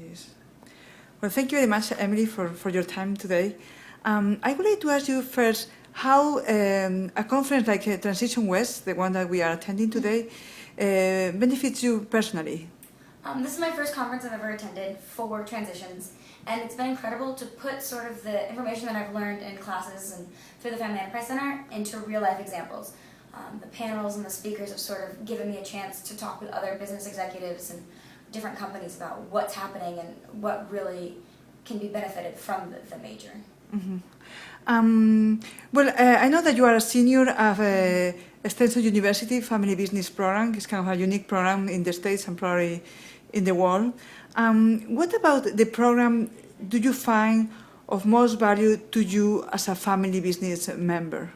Yes. Well, thank you very much, Emily, for your time today. I would like to ask you first how a conference like Transition West, the one that we are attending today, benefits you personally. This is my first conference I've ever attended for transitions, and it's been incredible to put sort of the information that I've learned in classes and through the Family Enterprise Center into real-life examples. The panels and the speakers have sort of given me a chance to talk with other business executives and different companies about what's happening and what really can be benefited from the major. Mm-hmm. I know that you are a senior of Stetson University Family Business Program. It's kind of a unique program in the States and probably in the world. What about the program do you find of most value to you as a family business member?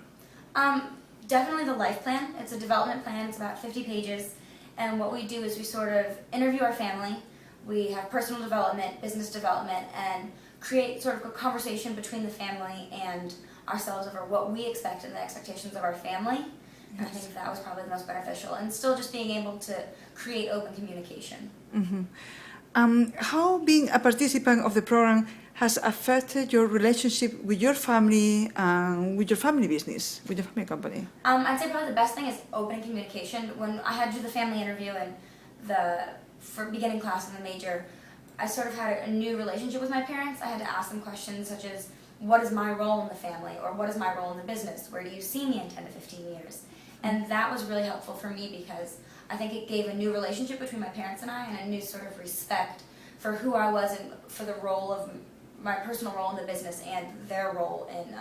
Definitely the life plan. It's a development plan. It's about 50 pages. And what we do is we sort of interview our family. We have personal development, business development, and create sort of a conversation between the family and ourselves over what we expect and the expectations of our family. Yes. And I think that was probably the most beneficial. And still just being able to create open communication. Mm-hmm. How being a participant of the program has affected your relationship with your family and with your family business, with your family company? I'd say probably the best thing is open communication. When I had to do the family interview and for beginning class in the major, I sort of had a new relationship with my parents. I had to ask them questions such as, what is my role in the family? Or what is my role in the business? Where do you see me in 10 to 15 years? And that was really helpful for me because I think it gave a new relationship between my parents and I and a new sort of respect for who I was and for the role of my personal role in the business and their role in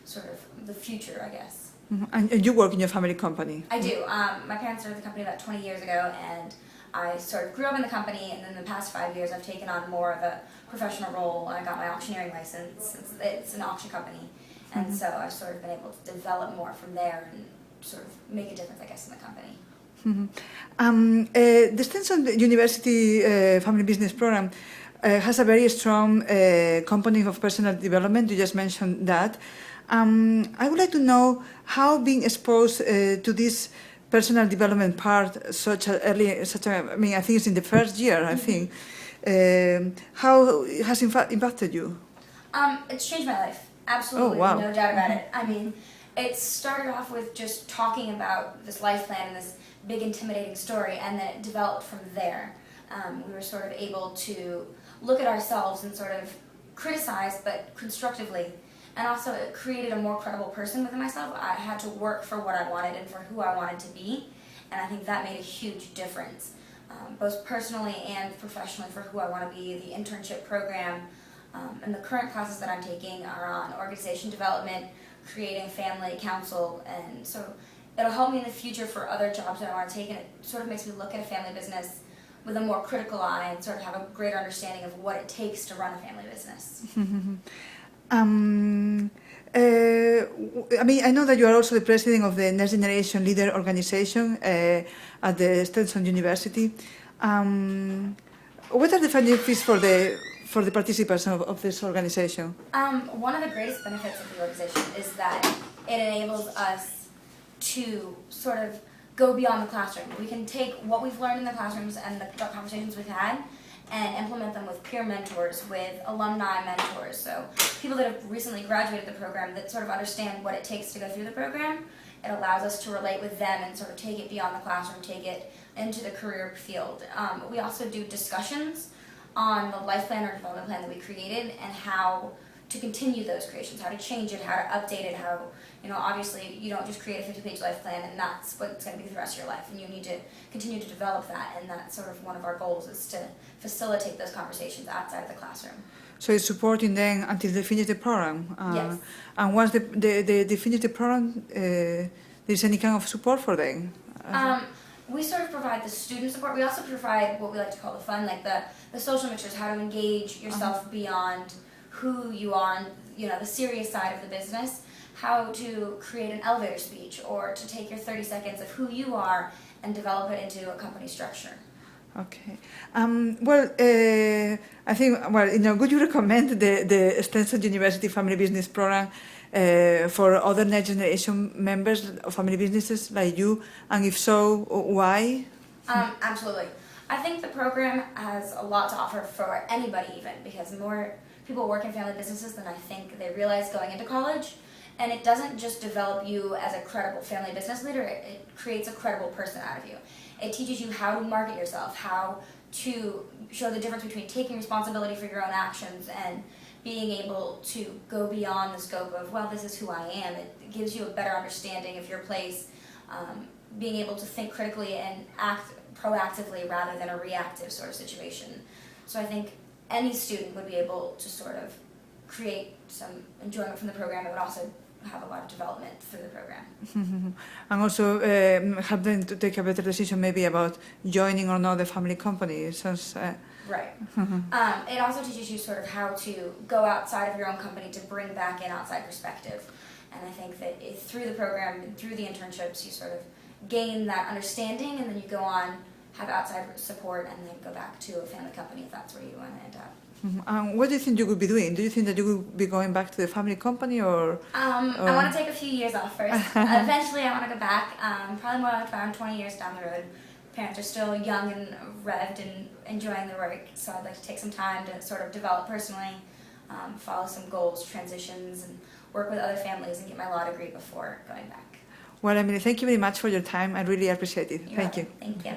sort of the future, I guess. Mm-hmm. And you work in your family company? I do. My parents started the company about 20 years ago, and I sort of grew up in the company, and then the past 5 years I've taken on more of a professional role. I got my auctioneering license. It's an auction company, and so I've sort of been able to develop more from there and sort of make a difference, I guess, in the company. Mm-hmm. The Stetson University Family Business Program has a very strong component of personal development. You just mentioned that. I would like to know how being exposed to this personal development part, I think it's in the first year, I think, how it has impacted you? It's changed my life, absolutely, oh, wow. No doubt about it. I mean, it started off with just talking about this life plan and this big intimidating story, and then it developed from there. We were sort of able to look at ourselves and sort of criticize, but constructively. And also it created a more credible person within myself. I had to work for what I wanted and for who I wanted to be. And I think that made a huge difference, both personally and professionally for who I want to be. The internship program and the current classes that I'm taking are on organization development, creating family council, and so it'll help me in the future for other jobs that I want to take, and it sort of makes me look at a family business with a more critical eye and sort of have a greater understanding of what it takes to run a family business. I mean, I know that you are also the president of the Next Generation Leader Organization at the Stetson University. What are the benefits for the participants of this organization? One of the greatest benefits of the organization is that it enables us to sort of go beyond the classroom. We can take what we've learned in the classrooms and the conversations we've had and implement them with peer mentors, with alumni mentors, so people that have recently graduated the program that sort of understand what it takes to go through the program. It allows us to relate with them and sort of take it beyond the classroom, take it into the career field. We also do discussions on the life plan or development plan that we created and how to continue those creations, how to change it, how to update it, how, obviously you don't just create a 50-page life plan and that's what it's going to be for the rest of your life, and you need to continue to develop that, and that's sort of one of our goals, is to facilitate those conversations outside of the classroom. So it's supporting them until they finish the program? Yes. And once they finish the program, there's any kind of support for them? We sort of provide the student support. We also provide what we like to call the fun, like the social mixtures, how to engage yourself beyond who you are and the serious side of the business, how to create an elevator speech or to take your 30 seconds of who you are and develop it into a company structure. Okay. I think, would you recommend the Stetson University Family Business Program for other next generation members of family businesses like you? And if so, why? Absolutely. I think the program has a lot to offer for anybody even, because more people work in family businesses than I think they realize going into college. And it doesn't just develop you as a credible family business leader, it creates a credible person out of you. It teaches you how to market yourself, how to show the difference between taking responsibility for your own actions and being able to go beyond the scope of, well, this is who I am. It gives you a better understanding of your place, being able to think critically and act proactively rather than a reactive sort of situation. So I think any student would be able to sort of create some enjoyment from the program. It would also have a lot of development through the program. And also help them to take a better decision maybe about joining or not the family company. Right. It also teaches you sort of how to go outside of your own company to bring back an outside perspective. And I think that through the program and through the internships, you sort of gain that understanding, and then you go on, have outside support, and then go back to a family company if that's where you want to end up. And what do you think you would be doing? Do you think that you would be going back to the family company or? I want to take a few years off first. Eventually I want to go back, probably more like around 20 years down the road. Parents are still young and revved and enjoying their work, so I'd like to take some time to sort of develop personally, follow some goals, transitions, and work with other families and get my law degree before going back. Well, Emily, thank you very much for your time. I really appreciate it. You're Thank welcome. you. Thank you.